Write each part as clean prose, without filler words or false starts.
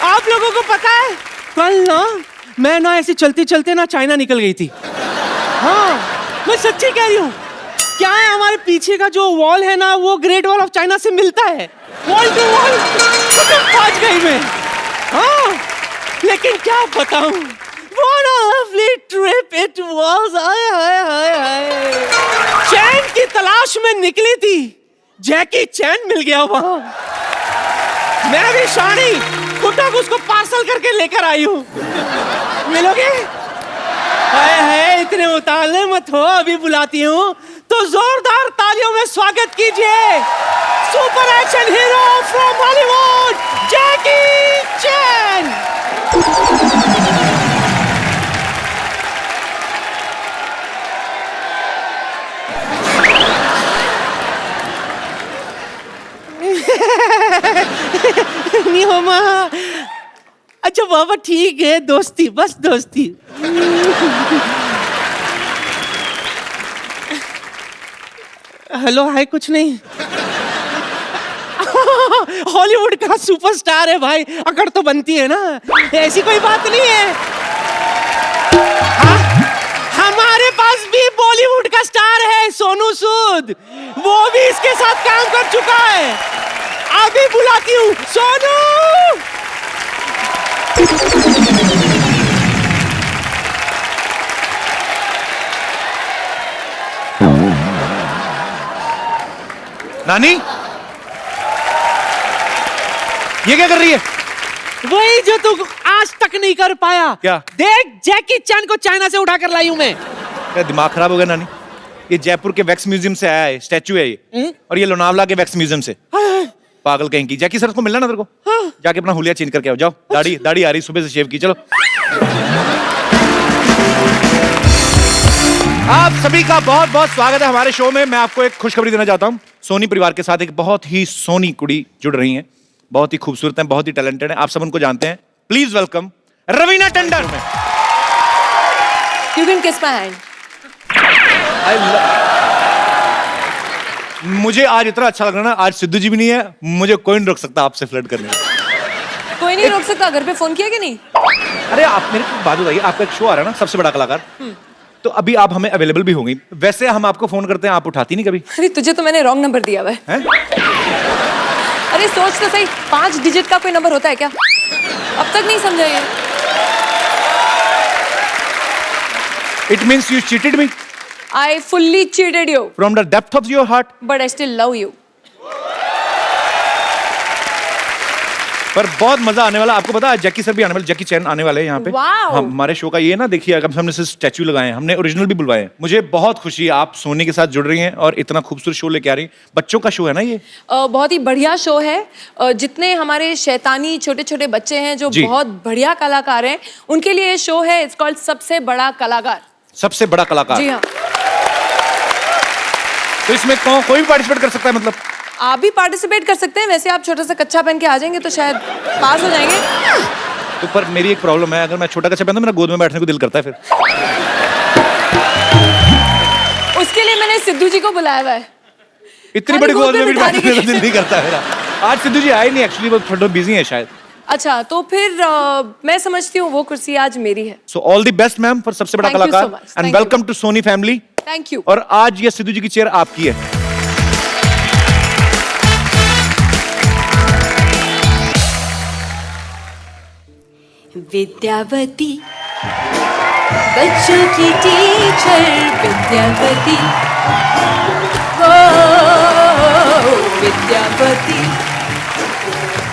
आप लोगों को पता है कल ना मैं ना ऐसे चलते चलते ना चाइना निकल गई थी। हाँ मैं सच्ची कह रही हूँ। क्या है हमारे पीछे का जो वॉल है ना वो ग्रेट वॉल ऑफ चाइना से मिलता है, वॉल टू वॉल पहुंच गई मैं। हाँ लेकिन क्या बताऊं, what a lovely trip it was। हाय हाय हाय हाय, चैन की तलाश में निकली थी, जैकी चैन मिल गया वहां। मैं भी शानी कुटक उसको पार्सल करके लेकर आई हूँ। मिलोगे? हाय हाय इतने उतावले मत हो, अभी बुलाती हूँ। तो जोरदार तालियों में स्वागत कीजिए super action hero from Hollywood, Jackie Chan. निहोमा, अच्छा बाबा ठीक है, दोस्ती बस दोस्ती। हेलो हाय कुछ नहीं। हॉलीवुड का सुपरस्टार है भाई, अकड़ तो बनती है ना, ऐसी कोई बात नहीं है। हाँ? हमारे पास भी बॉलीवुड का स्टार है सोनू सूद, वो भी इसके साथ काम कर चुका है। अभी बुलाती हूँ सोनू। नानी ये क्या कर रही है? वही जो तू आज तक नहीं कर पाया। क्या? देख जैकी चैन को चाइना से उठा कर लाई हूं मैं। क्या दिमाग खराब हो गया नानी? ये जयपुर के वैक्स म्यूजियम से आया है, स्टैचू है ये। और ये लोनावला के वैक्स म्यूजियम से। पागल कहीं की। जैकी सर को मिलना ना तेरे को। हाँ। जाके अपना हुलिया चेंज करके आओ, जाओ। दाढ़ी आ रही सुबह से शेव की, चलो। आप सभी का बहुत बहुत स्वागत है हमारे शो में। मैं आपको एक खुशखबरी देना चाहता हूँ। सोनी परिवार के साथ एक बहुत ही सोनी कुड़ी जुड़ रही हैं, बहुत ही खूबसूरत हैं, बहुत ही टैलेंटेड हैं। आप सब उनको जानते हैं। Please welcome Raveena Tandon. You can kiss my hand. मुझे आज इतना अच्छा लग रहा है ना, आज सिद्धू जी भी नहीं है, मुझे कोई नहीं रोक सकता आपसे फ्लर्ट करने में। कोई नहीं रोक सकता। घर पे फोन किया कि नहीं? अरे आप मेरे को बात बताइए, आपका एक शो आ रहा है ना सबसे बड़ा कलाकार, तो अभी आप हमें अवेलेबल भी होंगी। वैसे हम आपको फोन करते हैं, आप उठाती नहीं कभी। अरे तुझे तो मैंने रॉन्ग नंबर दिया हुआ है। अरे सोच तो सही, 5 डिजिट का कोई नंबर होता है क्या? अब तक नहीं समझा ये। It means you cheated me I fully cheated you, from the depth of your heart. but I still love you. पर बहुत मजा आने वाला। आपको पता है जैकी सर भी आने वाले, जैकी चैन आने वाले हैं यहाँ पे। Wow. हमारे शो का ये ना देखिए, अगर हमने सिर्फ स्टैचू लगाए हैं, हमने ओरिजिनल भी बुलवाए हैं। मुझे बहुत खुशी है आप सोनी के साथ जुड़ रही हैं और इतना खूबसूरत शो लेके आ रही हैं। बच्चों का शो है ना ये? बहुत ही बढ़िया शो है। जितने हमारे शैतानी छोटे छोटे बच्चे हैं जो जी। बहुत बढ़िया कलाकार हैं, उनके लिए ये शो है। इट्स कॉल्ड सबसे बड़ा कलाकार। सबसे बड़ा कलाकार। जी हाँ। तो इसमें कोई भी पार्टिसिपेट कर सकता है मतलब? आप भी पार्टिसिपेट कर सकते हैं। वैसे आप छोटा सा कच्चा पहन के आ जाएंगे तो शायद पास हो जाएंगे। तो पर मेरी एक प्रॉब्लम है, अगर मैं छोटा कच्चा पहनता हूं, मेरा गोद में बैठने को दिल करता है फिर। उसके लिए मैंने सिद्धू जी को बुलाया हुआ है। इतनी बड़ी गोद में भी बैठने को दिल नहीं करता मेरा। आज सिद्धू जी आए नहीं, एक्चुअली वो थोड़ा बिजी है शायद। अच्छा तो फिर मैं समझती हूँ वो कुर्सी आज मेरी है। So all the best ma'am for सबसे बड़ा Thank you so कलाकार much. And Thank welcome to Sony family. Thank you. और आज ये सिद्धू जी की चेयर आपकी है। विद्यावती बच्चों की टीचर विद्यावती, ओ Vidyavati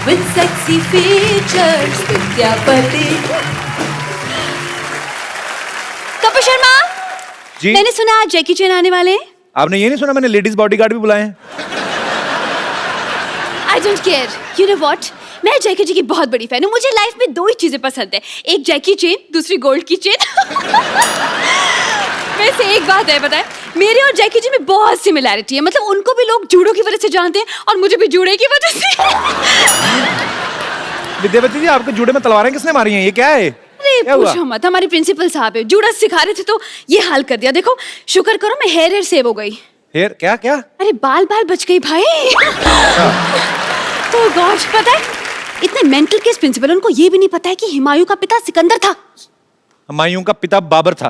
with sexy features Vidyavati. Kapoor Sharma ji मैंने सुना आज जैकी चैन आने वाले हैं। आपने ये नहीं सुना मैंने लेडीज बॉडीगार्ड भी बुलाए हैं? I don't care. You know what? मैं जैकी जी की बहुत बड़ी फैन हूँ। मुझे लाइफ में 2 ही चीजें पसंद है, एक जैकी चेन, दूसरी गोल्ड की चेन। वैसे एक बात है पता है, मेरे और जैकी जी में बहुत सिमिलैरिटी है। मतलब उनको भी लोग जूडो की वजह से जानते हैं और मुझे भी जूडे की वजह से। विद्यावती जी आपके जूड़े में तलवारें किसने मारी हैं? ये क्या है? अरे पूछो मत, हमारे प्रिंसिपल साहब है, जूडा सिखा रहे थे तो ये हाल कर दिया। देखो शुक्र करो मैं हेयर सेव हो गई। हेयर क्या क्या? अरे बाल बच गई भाई। तो गॉड पता है इतने मेंटल केस प्रिंसिपल, उनको ये भी नहीं पता है कि हुमायूं का पिता सिकंदर था। हुमायूं का पिता बाबर था।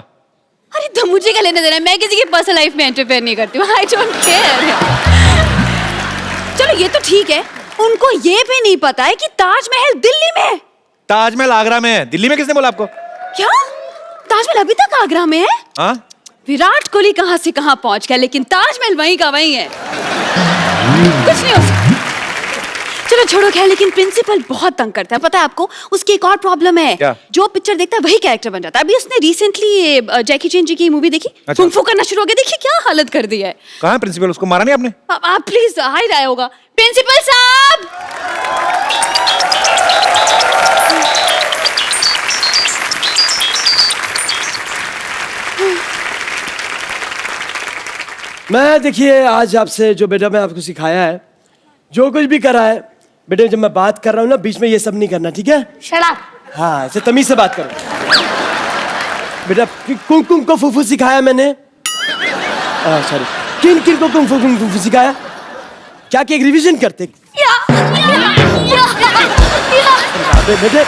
अरे तो मुझे क्या लेना देना है, मैं किसी की पर्सनल लाइफ में इंटरफेयर नहीं करती हूँ, आई डोंट केयर। चलो ये तो ठीक है, उनको ये भी नहीं पता है कि ताजमहल दिल्ली में है। ताजमहल आगरा में है, दिल्ली में किसने बोला आपको? क्या ताजमहल अभी तक आगरा में है? हाँ? विराट कोहली कहाँ से कहाँ पहुंच गया, लेकिन ताजमहल वहीं का वहीं है। कुछ नहीं हो सकता। चलो छोड़ो खैर, लेकिन प्रिंसिपल बहुत तंग करता है, पता है आपको? उसकी एक और प्रॉब्लम है। क्या? जो पिक्चर देखता है वही कैरेक्टर बन जाता है। अभी उसने रिसेंटली जैकी चैन जी की मूवी देखी, अच्छा। कुंग फू करना शुरू हो गया, देखिए क्या हालत कर दी है। कहाँ है प्रिंसिपल? उसको मारा नहीं आपने? आप प्लीज हाई रहा होगा। प्रिंसिपल साहब, मैं देखिए आज आपसे जो बेटा मैं आपको सिखाया है, जो कुछ भी करा है बेटे, जब मैं बात कर रहा हूँ ना बीच में ये सब नहीं करना, ठीक है? Shut up. हाँ, ऐसे तमीज से बात करो बेटा। कुंग कुंग को फूफू सिखाया मैंने। सॉरी, किन किन को कुंग फू सिखाया? क्या कि एक रिवीजन करते बेटे।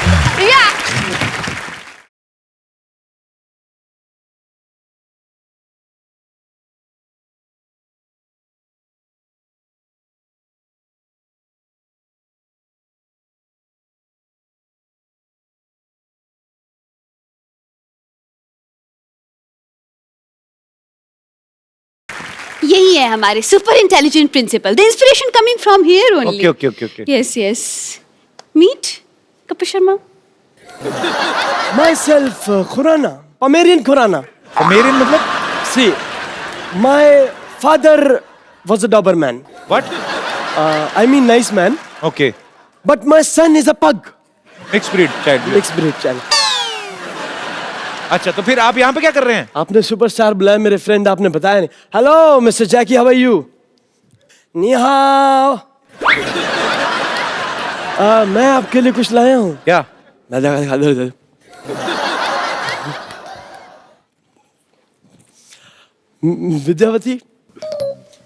यही है हमारे super intelligent principal, the inspiration coming from here only. Okay. Yes yes. Meet Kapil Sharma. Myself, Khurana, Pomerian Khurana. मेरे मतलब? See, my father was a Doberman. What? I mean nice man. Okay. But my son is a pug. Mixed breed child. Mixed breed child. अच्छा, तो फिर आप यहाँ पे क्या कर रहे हैं? आपने सुपरस्टार बुलाया मेरे फ्रेंड, आपने बताया नहीं। Hello mister Jackie, how are you? नी हाओ। मैं आपके लिए कुछ लाया हूँ। क्या? विद्यावती,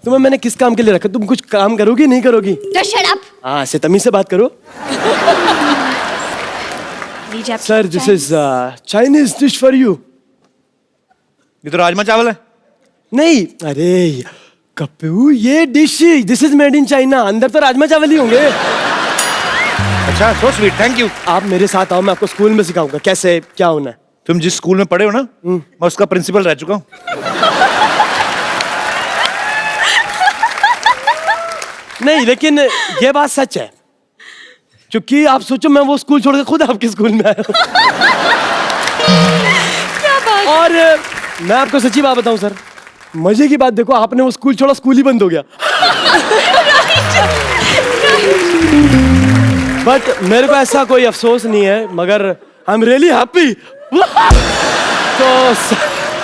तुम्हें मैंने किस काम के लिए रखा? तुम कुछ काम करोगी नहीं करोगी? Just shut up. हाँ, ऐसे तमीज से बात करो। Sir, this is Chinese dish for you. ये तो राजमा चावल है। नहीं, अरे कप्पू, ये dish this is made in China, अंदर तो राजमा चावल ही होंगे। अच्छा, सो स्वीट, थैंक यू। आप मेरे साथ आओ, मैं आपको स्कूल में सिखाऊंगा कैसे क्या होना है। तुम जिस स्कूल में पढ़े हो ना, मैं उसका प्रिंसिपल रह चुका हूँ। नहीं, लेकिन ये बात सच है, क्योंकि आप सोचो मैं वो स्कूल छोड़ के खुद आपके स्कूल में आया हूँ। और मैं आपको सच्ची बात बताऊं सर, मजे की बात देखो, आपने वो स्कूल छोड़ा, स्कूल ही बंद हो गया। बट मेरे को ऐसा कोई अफसोस नहीं है, मगर आई एम रियली हैप्पी। तो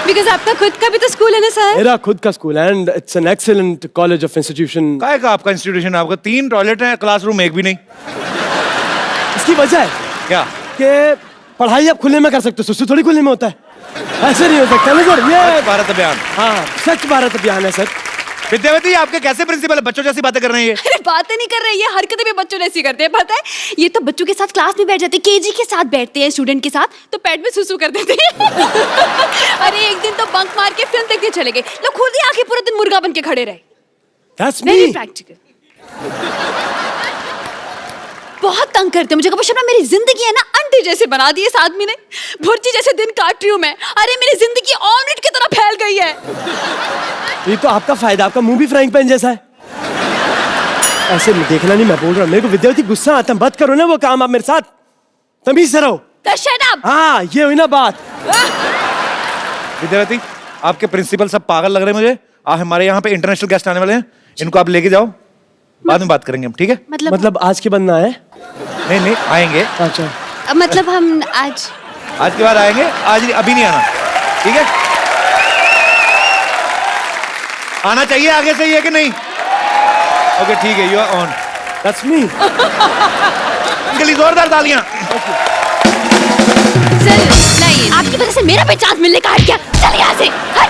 Because आपका खुद का भी तो स्कूल है ना सर? मेरा खुद का स्कूल है, and it's an excellent college of institution. काय का आपका इंस्टीट्यूशन है? आपका 3 टॉयलेट है, क्लासरूम एक भी नहीं। इसकी वजह है क्या? कि पढ़ाई आप खुले में कर सकते हो, सुसु थोड़ी खुले में होता है, ऐसे नहीं हो सकता ना सर। ये स्वच्छ भारत अभियान। हाँ, स्वच्छ भारत अभियान है सर। विद्यावती, आपके कैसे प्रिंसिपल है? बच्चों जैसी बातें कर रहे हैं ये। अरे बातें नहीं कर रहे, ये हरकतें भी बच्चों जैसी करते हैं, पता है? ये तो बच्चों के साथ क्लास में बैठ जाते हैं, केजी के साथ बैठते हैं स्टूडेंट के साथ, तो पैड में सुसु कर देते हैं। अरे एक दिन तो बंक मार के फिल्म देखने चले गए, लोग खुद ही आके पूरा दिन मुर्गा बन के खड़े रहे। That's very me. प्रैक्टिकल। बहुत तंग करते हैं मुझे। कपिल शर्मा, मेरी जिंदगी है ना अंडे जैसे बना दी इस आदमी ने, भुर्जी जैसे दिन काट रही हूं मैं। अरे मेरी जिंदगी ऑमलेट की तरह फैल गई है। ये तो आपका फायदा, आपका मुंह भी फ्राइंग पैन जैसा है। ऐसे देखना नहीं, मैं बोल रहा हूँ, मेरे को विद्यार्थी गुस्सा आता है, मत करो ना वो काम आप मेरे साथ, तमीज से रहो। Shut up. हाँ, ये हुई ना बात। विद्यावती, आपके प्रिंसिपल सब पागल लग रहे हैं मुझे। हमारे यहाँ पे इंटरनेशनल गेस्ट आने वाले हैं, इनको आप लेके जाओ, बाद में बात करेंगे हम, ठीक है? मतलब आज के बनना है? नहीं, आएंगे। अच्छा, मतलब हम आज के बाद आएंगे, आज अभी नहीं आना, ठीक है? आना चाहिए आगे से, ये कि नहीं? ओके, ठीक है, you are on. That's me. इनके लिए जोरदार तालियां। सर, नहीं, आपकी वजह से मेरा भी चांस मिलने का हट गया। चल यहाँ से, हट।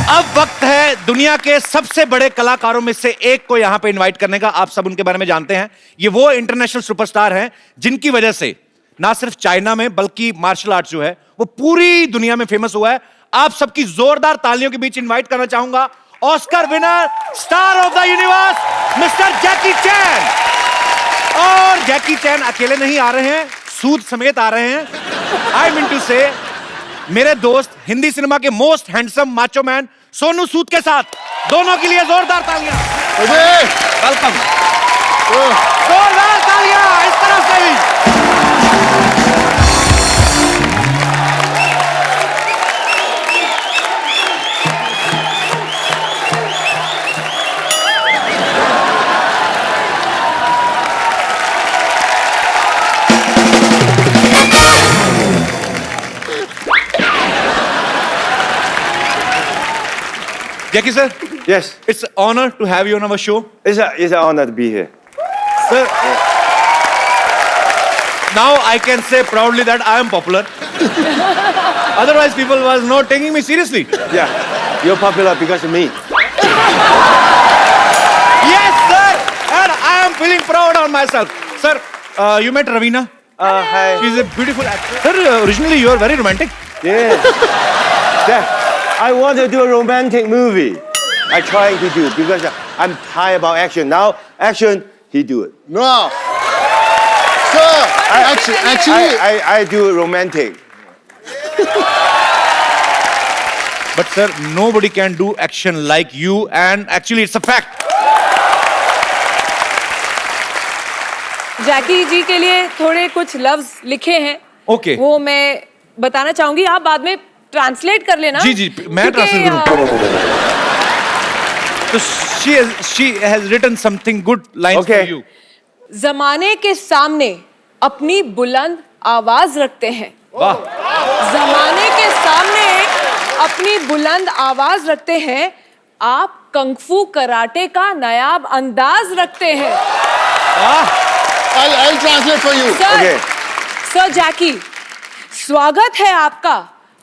अब वक्त है है दुनिया के सबसे बड़े कलाकारों में से एक को यहां पे इनवाइट करने का। आप सब उनके बारे में जानते हैं। ये वो इंटरनेशनल सुपरस्टार हैं जिनकी वजह से ना सिर्फ चाइना में बल्कि मार्शल आर्ट जो है वो पूरी दुनिया में फेमस हुआ है। आप सबकी जोरदार तालियों के बीच इनवाइट करना चाहूंगा Oscar winner, star of the universe, mister Jackie Chan. और जैकी चैन अकेले नहीं आ रहे हैं, सूद समेत आ रहे हैं। आई मीन टू से मेरे दोस्त हिंदी सिनेमा के most handsome macho man Sonu Sood के साथ। दोनों के लिए जोरदार तालियां। वेलकम। जोरदार तालियां इस तरफ से भी। Jackie sir, Yes, it's an honor to have you on our show. it's an honor to be here. Sir, now I can say proudly that I am popular. Otherwise, people was not taking me seriously. Yeah, you're popular because of me. Yes, sir, and I am feeling proud on myself. Sir, you met Raveena. Hi. She's a beautiful actress. Sir, originally you are very romantic. Yeah. Yeah. I want to do a romantic movie. I trying to do because I'm tired about action. Now action, he do it. No. Sir, actually, I do it romantic. But sir, nobody can do action like you, and actually it's a fact. जैकी जी के लिए थोड़े कुछ लफ्ज लिखे हैं। Okay. वो मैं बताना चाहूंगी, आप बाद में ट्रांसलेट कर लेना। जी, मैं क्योंकि, translate करूँ। So she has written something good lines Okay. for you. जमाने के सामने अपनी बुलंद आवाज रखते हैं। वाह। जमाने के सामने अपनी बुलंद आवाज रखते हैं। आप कंगफू कराटे का नायाब अंदाज रखते हैं। I'll translate for you. Sir, Okay. Sir Jackie, स्वागत है आपका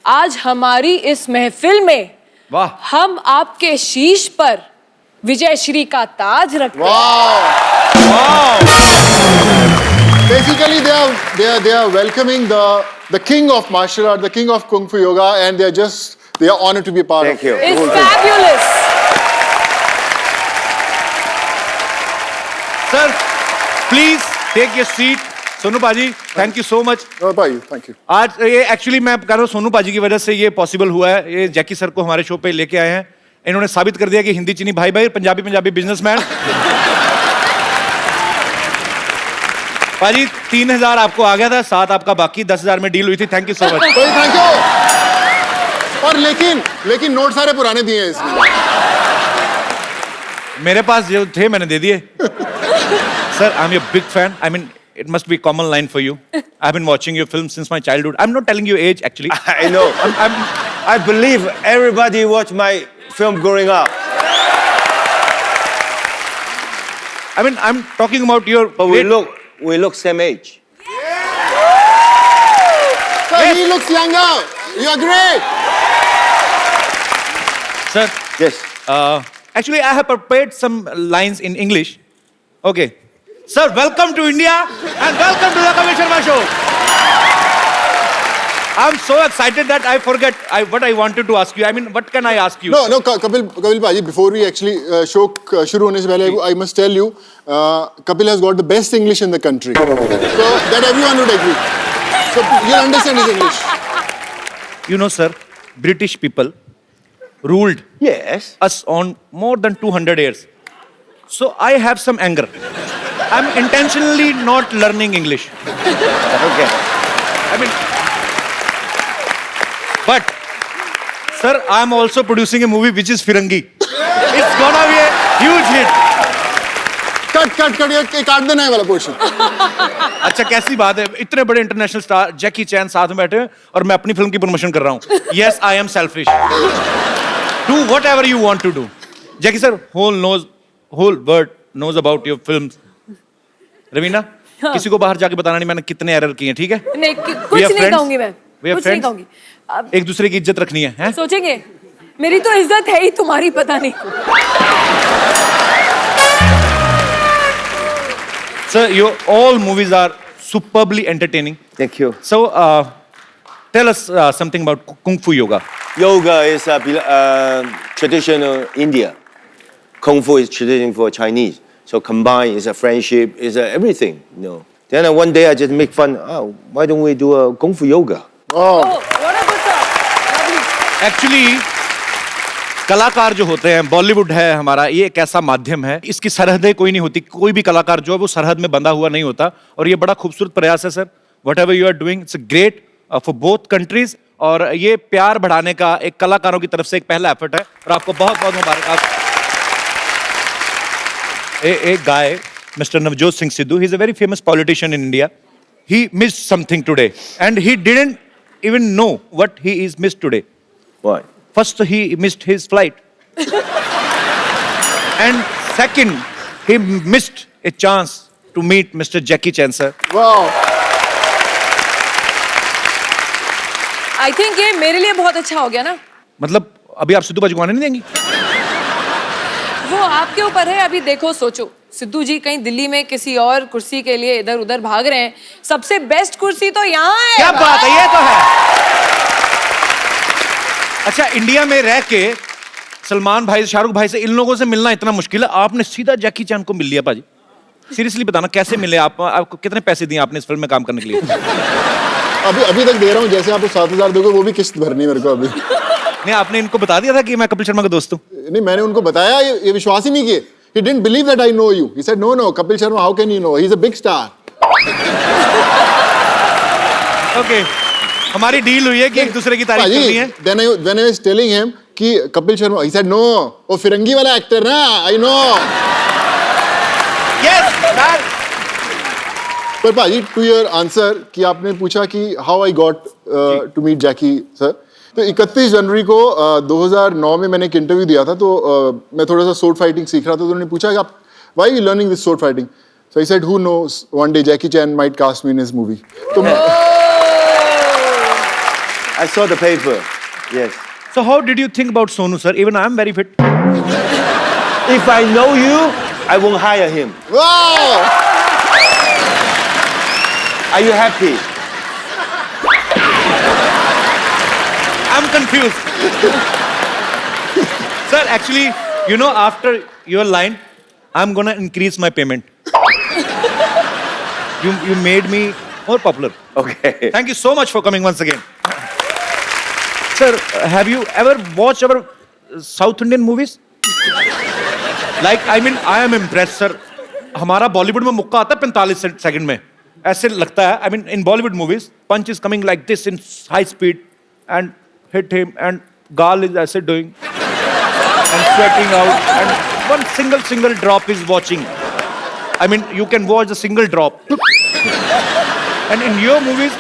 आज हमारी इस महफिल में। वाह। हम आपके शीश पर विजय श्री का ताज रखते हैं। Wow. Basically, they are welcoming the king of martial art, the king of kung fu yoga, and they are honored to be a part Thank of. you. It's fabulous. Sir, please take your seat. Sonu पाजी, thank you so much. No, bye. Thank you. आज ये actually मैं कह रहा हूँ सोनू पाजी की वजह से ये पॉसिबल हुआ है। ये जैकी सर को हमारे शो पे लेके आए हैं। इन्होंने साबित कर दिया कि हिंदी चीनी भाई भाई, पंजाबी पंजाबी बिजनेसमैन। पाजी 3000 आपको आ गया था, 7 आपका बाकी, 10,000 में डील हुई थी। Thank you so much. Well, thank you. और लेकिन नोट सारे पुराने दिए हैं इसमें। मेरे पास जो थे मैंने दे दिए। Sir, I am your big fan. I mean it must be a common line for you. I've been watching your films since my childhood. I'm not telling you age actually. I know. I believe everybody watched my film growing up. I mean, I'm talking about your. But we look same age. Sir, he looks younger. You are great. Sir, Yes. actually, I have prepared some lines in English. Okay. Sir, welcome to India and welcome to the Kapil Sharma Show. I'm so excited that I forget what I wanted to ask you. I mean, what can I ask you? No, Kapil Paji, before we actually show शुरू होने से पहले, I must tell you, Kapil has got the best English in the country. So that everyone would agree. So you understand his English. You know, sir, British people ruled Yes. us on more than 200 years. So I have some anger. I'm intentionally not learning English. Okay. I mean, but sir, I'm also producing a movie which is Firangi. It's gonna be a huge hit. Cut ये काट देना है वाला portion. अच्छा, कैसी बात है, इतने बड़े इंटरनेशनल स्टार जैकी चैन साथ में बैठे हैं और मैं अपनी फिल्म की प्रमोशन कर रहा हूँ। Yes, I am selfish. Do whatever you want to do. Jackie sir, whole world knows about your films. Raveena, किसी को बाहर जाके बताना नहीं मैंने कितने एरर किए हैं, ठीक है? नहीं, कुछ नहीं कहूंगी मैं। We are कुछ नहीं friends. कहूंगी। अब एक दूसरे की इज्जत रखनी है, हैं? सोचेंगे। मेरी तो इज्जत है ही, तुम्हारी पता नहीं। Sir, your all movies are superbly entertaining. Thank you. So, tell us something about Kung Fu Yoga. Yoga is traditional India. Kung Fu is traditional for Chinese. So combined is a friendship, is everything. You know. Then one day I just make fun. Oh, why don't we do a Kung Fu Yoga? Oh, What a good thought. Lovely. Actually कलाकार जो होते हैं, बॉलीवुड है हमारा, ये एक ऐसा माध्यम है, इसकी सरहदें कोई नहीं होती। कोई भी कलाकार जो है वो सरहद में बंधा हुआ नहीं होता, और ये बड़ा खूबसूरत प्रयास है sir. Whatever you are doing, it's great for both countries, और ये प्यार बढ़ाने का एक कलाकारों की तरफ से एक पहला एफर्ट है, और आपको बहुत बहुत मुबारक। एक गाय, Mr. Navjot Singh Sidhu, he's a very famous politician in India. He missed something today, and he didn't even know what he is missed today. What? First, he missed his flight. And second, he missed a chance to meet Mr. Jackie Chan, sir. wow. I think ये मेरे लिए बहुत अच्छा हो गया ना। मतलब अभी आप सिद्धू बाजी को आने नहीं देंगी? वो आपके ऊपर है, अभी देखो सोचो। सिद्धू जी कहीं दिल्ली में किसी और कुर्सी के लिए इधर उधर भाग रहे हैं, सबसे बेस्ट कुर्सी तो यहाँ है। क्या बात है, ये तो है। अच्छा, इंडिया में रह के सलमान भाई, शाहरुख भाई से, इन लोगों से मिलना इतना मुश्किल है, आपने सीधा जैकी चैन को मिल लिया पाजी। सीरियसली बताना, कैसे मिले आप? आपको कितने पैसे दिए आपने इस फिल्म में काम करने के लिए? अभी तक दे रहा हूँ, जैसे आपको 7,000 दोगे वो भी किस्त भरनी है मेरे को अभी। नहीं, आपने इनको बता दिया था कि मैं कपिल शर्मा का दोस्त हूँ? नहीं, मैंने उनको बताया, ये विश्वास ही नहीं किए। He didn't believe that I know you. He said, no, Kapil Sharma, how can you know? He's a big star. Okay, हमारी डील हुई है कि एक दूसरे की तारीफ करनी है। When I was telling him कि Kapil Sharma, he said, no, वो फिरंगी वाला एक्टर ना, I know. Yes, sir. पर भाजी, to your answer कि आपने पूछा कि how I got to meet Jackie sir, तो 31 जनवरी को 2009 में मैंने एक इंटरव्यू दिया था, तो मैं थोड़ा सा sword fighting सीख रहा था, तो उन्होंने पूछा कि आप why are you learning this sword fighting? So I said, who knows, one day Jackie Chan might cast me in his movie. तो I saw the paper. Yes. So how did you think about Sonu, sir? Even I am very fit. If I know you, I won't hire him. wow! Are you happy? I'm confused. Sir, actually, you know, after your line, I'm gonna increase my payment. You made me more popular. Okay. Thank you so much for coming once again. Sir, have you ever watched our South Indian movies? Like, I mean, I am impressed, sir. हमारा बॉलीवुड में मुक्का आता है 45 second में, ऐसे लगता है। I mean, in Bollywood movies, punch is coming like this in high speed and hit him, and Gal is ऐसे doing and sweating out, and one single drop is watching. I mean, you can watch a single drop. And in your movies,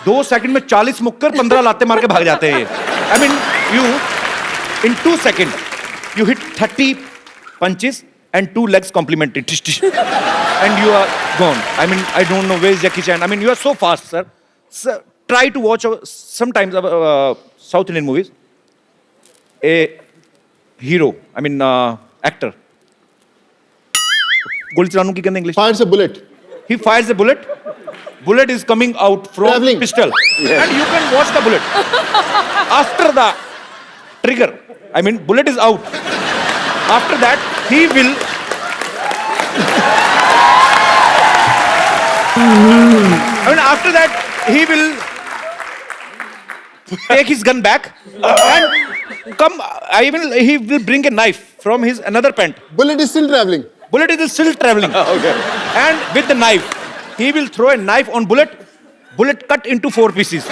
2 second में 40 मुक्कर 15 लाते मार के भाग जाते हैं ये। I mean, you in 2 seconds you hit 30 punches and 2 legs complementary, and you are gone. I mean, I don't know where is Jackie Chan. I mean, you are so fast, sir. Sir, try to watch sometimes South Indian movies. A hero, I mean, actor. गोली चलाने की कहते हैं English? Fires a bullet. He fires a bullet. Bullet is coming out from Traveling. pistol, and you can watch the bullet. After the trigger, I mean, bullet is out. After that, he will. I mean, after that, he will take his gun back and come. He will bring a knife from his another pant. Bullet is still traveling. Bullet is still traveling. Okay. And with the knife, he will throw a knife on bullet. Bullet cut into 4 pieces.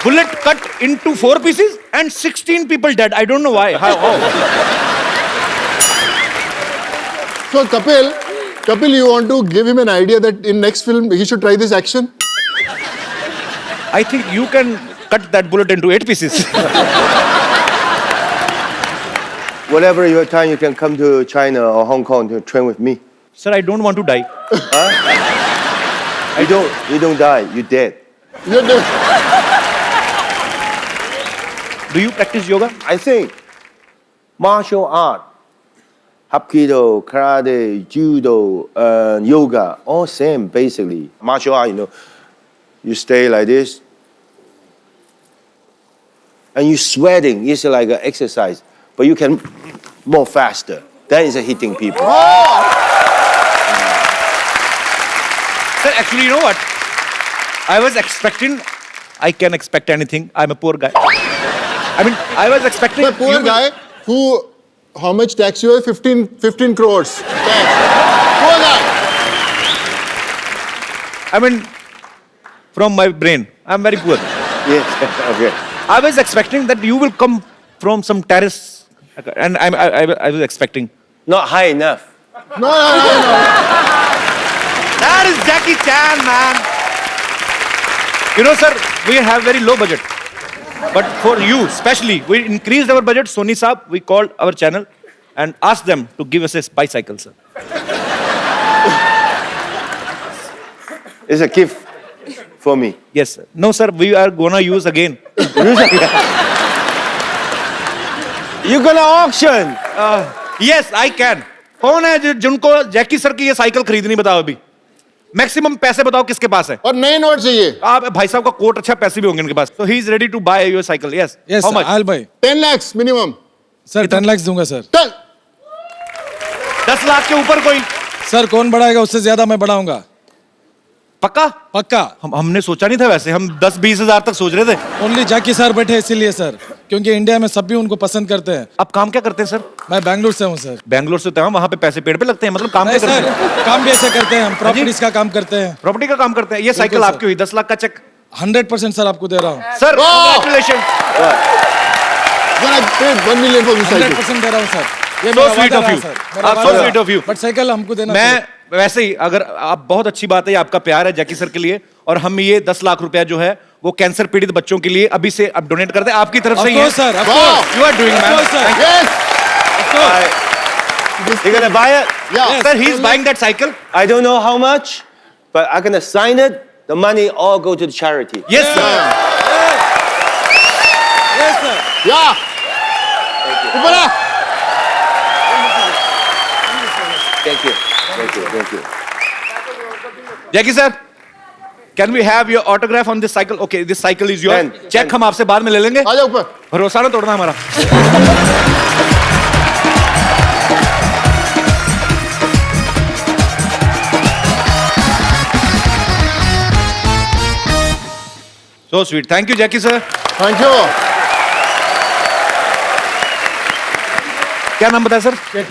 Bullet cut into 4 pieces and 16 people dead. I don't know why. How? So Kapil, you want to give him an idea that in next film he should try this action? I think you can cut that bullet into 8 pieces. Whatever your time, you can come to China or Hong Kong to train with me. Sir, I don't want to die. You don't die, you're dead. ये देख Do you practice yoga? I think martial art, Hapkido, karate, judo, yoga, all same basically. Martial art, you stay like this, and you sweating. It's like an exercise, but you can more faster. That is hitting people. Sir, actually, you know what? I was expecting. I can expect anything. I'm a poor guy. I mean, I was expecting. The poor you will- guy who, how much tax you have? 15 crores tax. Poor guy. I mean, from my brain, I'm very poor. Yes, okay. I was expecting that you will come from some terrace, and I was expecting. Not high enough. No. That is Jackie Chan, man. You know, sir, we have very low budget. But for you, especially, we increased our budget. Sony Saab, we called our channel and asked them to give us a bicycle, sir. It's a gift for me. Yes, sir. No, sir, we are gonna use again. You're gonna auction. Yes, I can. कौन है जिनको Jackie sir की ये cycle खरीदनी बताओ अभी maximum पैसे बताओ किसके पास है और नए नोट चाहिए आप भाई साहब का कोट अच्छा पैसे भी होंगे इनके पास तो he is ready to buy your cycle yes Yes, how sir, much I'll buy. 10 lakhs minimum. Sir 10 lakhs दूंगा सर. चल 10 लाख के ऊपर कोई सर कौन बढ़ाएगा उससे ज्यादा मैं बढ़ाऊंगा. पक्का पक्का. हमने सोचा नहीं था वैसे हम 10-20 हजार तक सोच रहे थे ओनली जैकी सर बैठे इसीलिए सर, क्योंकि इंडिया में सब भी उनको पसंद करते हैं. आप काम क्या करते हैं सर मैं बैंगलोर से हूँ सर. बैंगलोर से होते हैं वहां पे पैसे पेड़ पे लगते हैं मतलब काम नहीं क्या करते हैं सर, काम भी ऐसे करते हैं हम, प्रॉपर्टीज का काम करते हैं. प्रॉपर्टी का काम करते हैं ये साइकिल सर। आपकी हुई 10 लाख का चेक 100% सर आपको दे रहा हूँ. सर वाह! Congratulation then I paid 1 million for this cycle. 100% दे रहा हूँ सर. ये So मेरा sweet वादा of रहा you. सर. मेरा आप so वादा sweet रहा. of you. बट साइकिल हमको देना मैं वैसे ही अगर आप बहुत अच्छी बात है ये आपका प्यार है जैकी सर के लिए और हम ये 10 लाख रुपया जो है वो कैंसर पीड़ित बच्चों के लिए अभी से अब डोनेट करते हैं आपकी तरफ से ही है sir. Wow. You are doing man course, sir. Yes. You're gonna buy it? Yeah. Sir he is buying that cycle I don't know how much, but I'm gonna sign it. The money all go to the charity. Yes sir Yes, sir. Yeah. ऊपर आ. Thank you. Thank you. Thank you. Jackie sir can we have your autograph on this cycle okay this cycle is your Pen. Cheque हम आपसे बाद में ले लेंगे आ जा ऊपर. भरोसा ना तोड़ना हमारा so sweet thank you Jackie sir Thank you. क्या नाम बताया सर शेख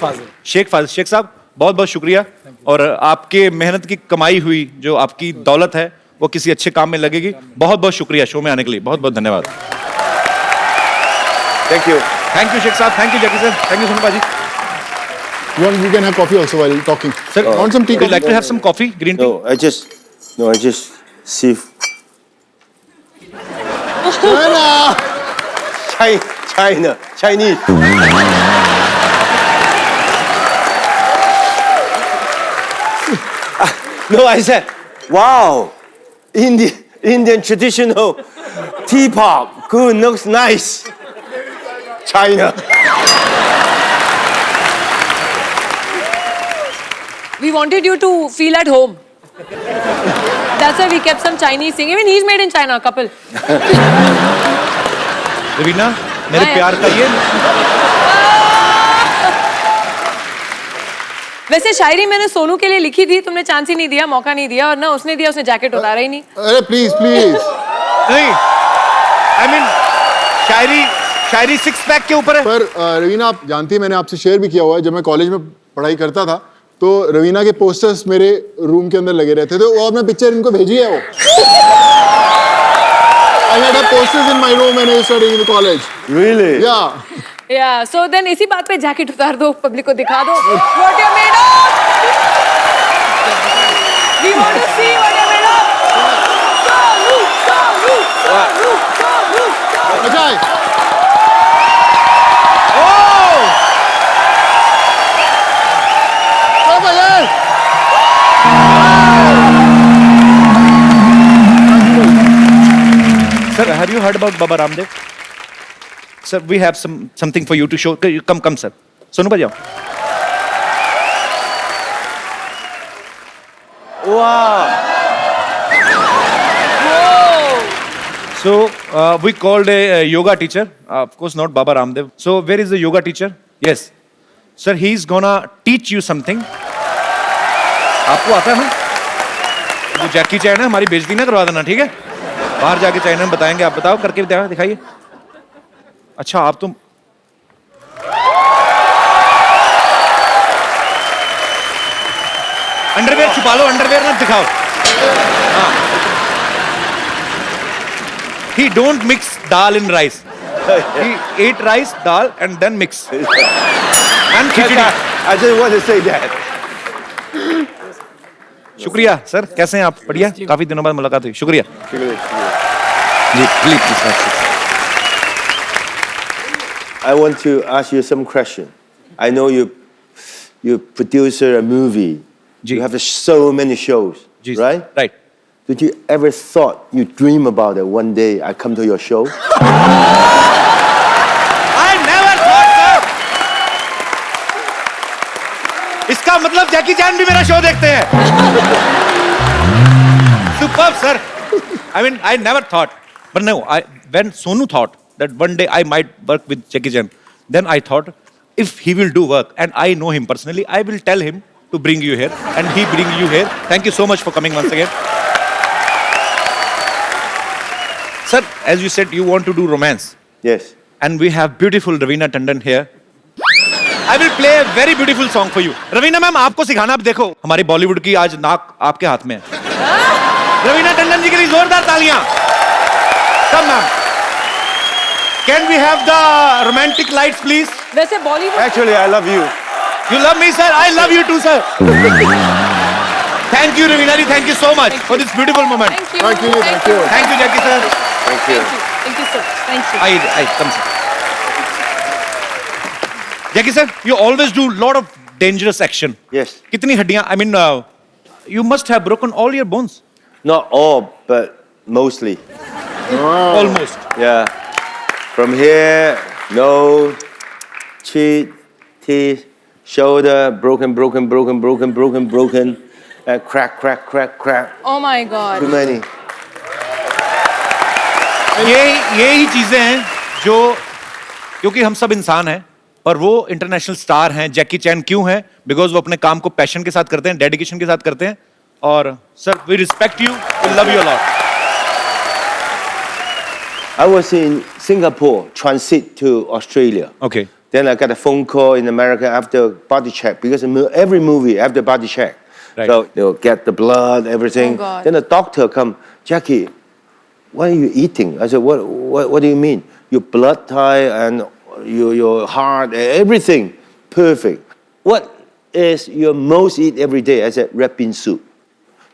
फाजिल. शेख साहब बहुत बहुत शुक्रिया और आपके मेहनत की कमाई हुई जो आपकी दौलत है वो किसी अच्छे काम में लगेगी बहुत बहुत शुक्रिया शो में आने के लिए बहुत बहुत धन्यवाद Thank you. Thank you Sheikh साहब thank you Jackie sir thank you Sonu बाजी You can have coffee also while talking. Sir, want some tea? would you like to have some coffee green tea No, I just see Chinese. No, I said, wow, Indian traditional teapot. Good, looks nice. China. We wanted you to feel at home. That's why we kept some Chinese thing. Even he's made in China, couple. Raveena मेरे हाँ, प्यार का ये वैसे शायरी मैंने सोनू के लिए लिखी थी तुमने चांस ही नहीं दिया मौका नहीं दिया और ना उसने दिया उसने जैकेट उतारा ही नहीं अरे प्लीज नहीं आई मीन शायरी 6 पैक के ऊपर है पर रवीना आप जानती हैं मैंने आपसे शेयर भी किया हुआ है जब मैं कॉलेज में पढ़ाई करता था तो रवीना के पोस्टर्स मेरे रूम के अंदर लगे रहते थे और मैं पिक्चर इनको भेजी है वो I had posters in my room when I was studying in the college. Really? Yeah. या सो देन इसी बात पे जैकेट उतार दो पब्लिक को दिखा दो what you made of we want to see what you made of अच्छा है ओ भैया Sir, have you heard about Baba Ramdev? Sir, we have something for you to show. Come, sir. Sonu bhai, Wow. So we called a yoga teacher. Of course, not Baba Ramdev. So where is the yoga teacher? Yes, sir. He's gonna teach you something. आपको आता है ना? जो जैकी चैन है हमारी बेइज्जती ना करवा देना, ठीक है? बाहर जाके चैन में बताएंगे, आप बताओ करके दिखाइए। अच्छा आप तो अंडरवेयर छुपा लो, अंडरवेयर ना दिखाओ। हाँ। He don't mix dal in rice. He ate rice, dal, and then mix. And khichdi. I just want to say that. शुक्रिया सर, कैसे हैं आप? बढ़िया, काफी दिनों बाद मुलाकात हुई। शुक्रिया जी, please. I want to ask you some question. I know you produce a movie. जी. You have so many shows, जी, right? Right. Did you ever thought you dream about it one day I come to your show? I never thought so. इसका मतलब जैकी चैन भी मेरा show देखते हैं। Superb, sir. I mean, I never thought, but no. When Sonu thought that one day I might work with Jackie Chan, then I thought, if he will do work, and I know him personally, I will tell him to bring you here, and he bring you here. Thank you so much for coming once again. Sir, as you said, you want to do romance. Yes. And we have beautiful Ravina Tandon here. I will play a very beautiful song for you. Ravina ma'am, आपको सिखाना, आप देखो हमारी बॉलीवुड की आज नाक आपके हाथ में है। रवीना टंडन जी के लिए जोरदार तालियां। Come ma'am. Can we have the romantic lights please? वैसे Bollywood Actually, I love you. You love me sir, I love you too sir. Thank you Ravina ji, thank you so much for this beautiful moment. Thank you. Thank you, thank you. Thank you Jackie sir. Thank you. Thank you so much. Thank you. I come sir. Jackie sir, you always do lot of dangerous action. Yes. कितनी हड्डियां? I mean, you must have broken all your bones. Not all, but mostly. Almost. Yeah. From here, nose, cheek, teeth, shoulder, broken, and crack. Oh my God. Too many. ये ही चीजें हैं जो, क्योंकि हम सब इंसान हैं और वो इंटरनेशनल स्टार हैं। जैकी चैन क्यों हैं? बिकॉज वो अपने काम को पैशन के साथ करते हैं, डेडिकेशन के साथ करते हैं। और sir, we respect you, we love you a lot. I was in Singapore, transit to Australia. Okay. Then I got a phone call in America after body check, because every movie after body check. Right. So you know, get the blood, everything. Oh, God. Then the doctor come, Jackie, what are you eating? I said, what do you mean? Your blood type and your heart, everything perfect. What is your most eat every day? I said, red bean soup.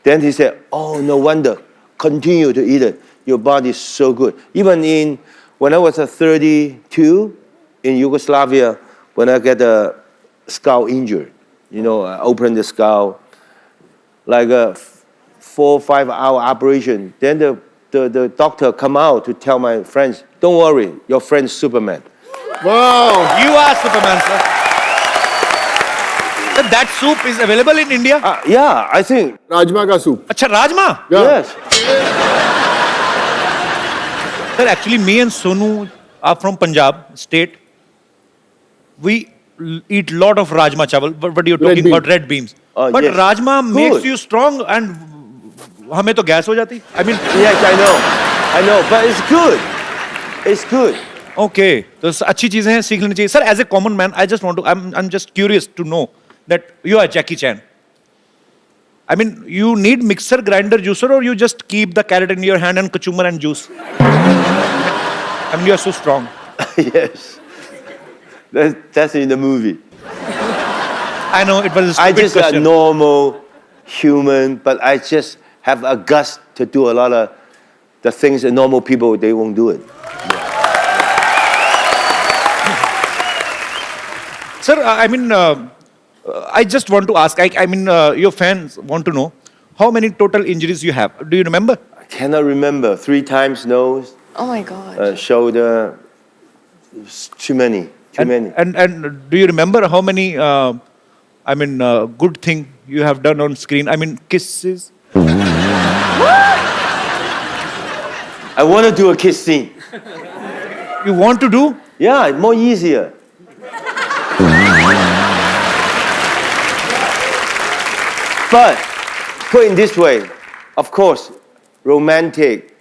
Then he said, oh, no wonder. Continue to eat it. Your body is so good. Even when I was 32 in Yugoslavia, when I get a skull injured, you know, I opened the skull, like a 4 or 5 hour operation. Then the doctor come out to tell my friends, don't worry, your friend's Superman. Wow. You are Superman, sir. Sir, that soup is available in India? Yeah, I think. Rajma ka soup. अच्छा, rajma? Yeah. Yes. Sir, actually, me and Sonu are from Punjab state. We eat lot of rajma chawal, but you're talking bean. about red beans. But Yes. rajma Good. makes you strong, and हमें तो gas हो जाती। I mean, Yes, I know, but it's good. It's good. okay, तो अच्छी चीजें हैं, सीख लेनी चाहिए। Sir, as a common man, I just want to, I'm just curious to know that you are Jackie Chan. I mean, you need mixer, grinder, juicer, or you just keep the carrot in your hand and cucumber and juice? I mean, you are so strong. Yes. That's in the movie. I know it was a I stupid just a question. normal human, but I just have a guts to do a lot of the things that normal people, they won't do it. Sir, I mean, I just want to ask, I mean, your fans want to know how many total injuries you have. Do you remember? I cannot remember. 3 times nose, Oh my God. shoulder. It's too many. Too many. And do you remember how many, good thing you have done on screen? I mean, kisses. I want to do a kiss scene. You want to do? Yeah, more easier. But put in this way, of course, romantic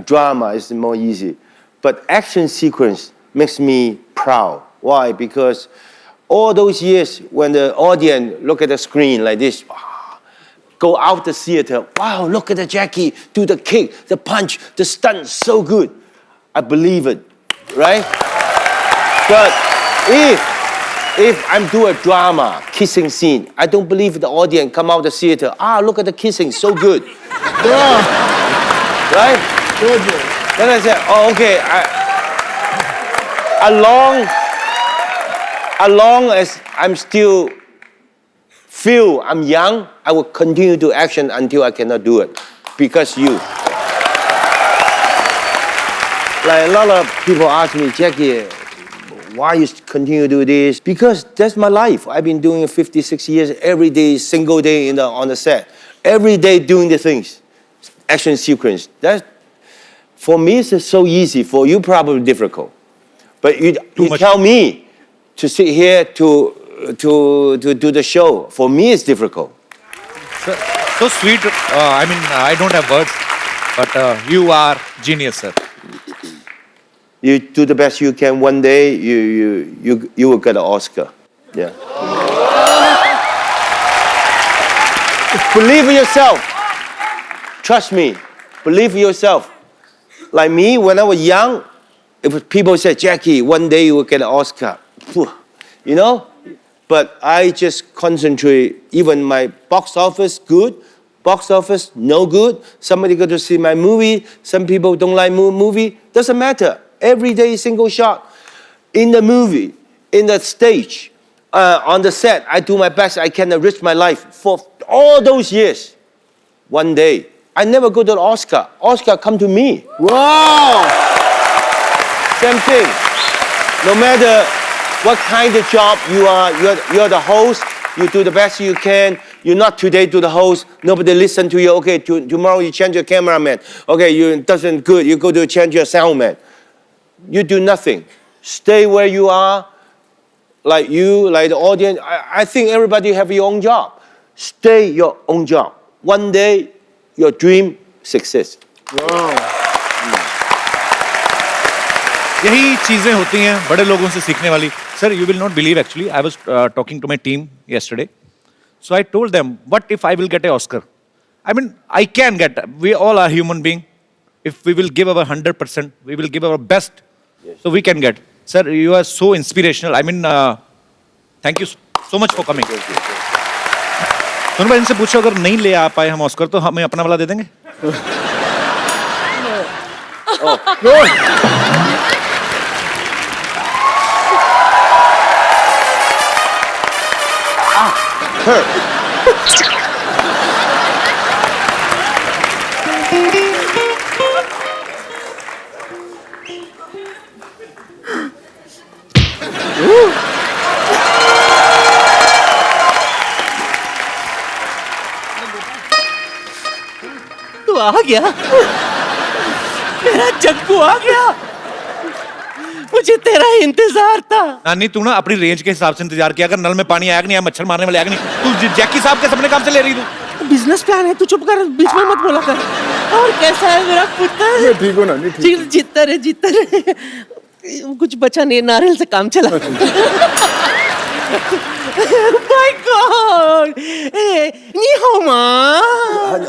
drama is more easy. But action sequence makes me proud. Why? Because all those years when the audience look at the screen like this, go out the theater, wow, look at the Jackie, do the kick, the punch, the stunt, so good. I believe it, right? But if I'm doing a drama, kissing scene, I don't believe the audience come out the theater, look at the kissing, so good. Right? Then I said, okay, as long as I'm still feel I'm young, I will continue to action until I cannot do it. Because you. Like a lot of people ask me, Jackie, why you continue to do this? Because that's my life. I've been doing it 56 years, every day, single day on the set. Every day doing the things. Action sequence. That, for me, it's so easy. For you, probably difficult. But you tell me to sit here to do the show. For me, it's difficult. So sweet. I don't have words, but you are genius, sir. You do the best you can. One day, you will get an Oscar. Yeah. Believe in yourself. Trust me. Believe in yourself. Like me, when I was young, if people say, Jackie, one day you will get an Oscar. You know? But I just concentrate. Even my box office, good. Box office, no good. Somebody go to see my movie. Some people don't like movie. Doesn't matter. Every day, single shot. In the movie, in the stage, on the set, I do my best. I can enrich my life for all those years. One day, I never go to the Oscar. Oscar come to me. Wow! Same thing. No matter what kind of job you are, you're the host. You do the best you can. You're not today to the host. Nobody listen to you. Okay, tomorrow you change your cameraman. Okay, you doesn't good. You go to change your soundman. You do nothing. Stay where you are. Like you, like the audience. I think everybody have your own job. Stay your own job. One day, your dream success. Wow! यही चीजें होती हैं बड़े लोगों से सीखने वाली. Sir, you will not believe actually. I was talking to my team yesterday. So I told them, what if I will get an Oscar? I mean, I can get. We all are human beings. If we will give our 100%, we will give our best. Yes. So we can get. Sir, you are so inspirational. I mean, thank you so much for coming. सुनो भाई, इनसे पूछो अगर नहीं ले आ पाए हम Oscar तो हमें अपना वाला दे देंगे. तू आ गया. मेरा जग्गू आ गया. मुझे तेरा इंतजार था. नानी तू ना अपनी रेंज के हिसाब से इंतजार किया. अगर नल में पानी आया कि नहीं आया, मच्छर मारने वाले आया कि नहीं. तू जैकी साहब के सपने काम से ले रही तू. बिजनेस प्लान है, तू चुप कर, बीच में मत बोला कर. और कैसा है मेरा पुत्र? ठीक हो ना? नहीं ठीक. जीतता रहे. कुछ बचा नहीं, नारियल से काम चला. My God! Ni hao ma.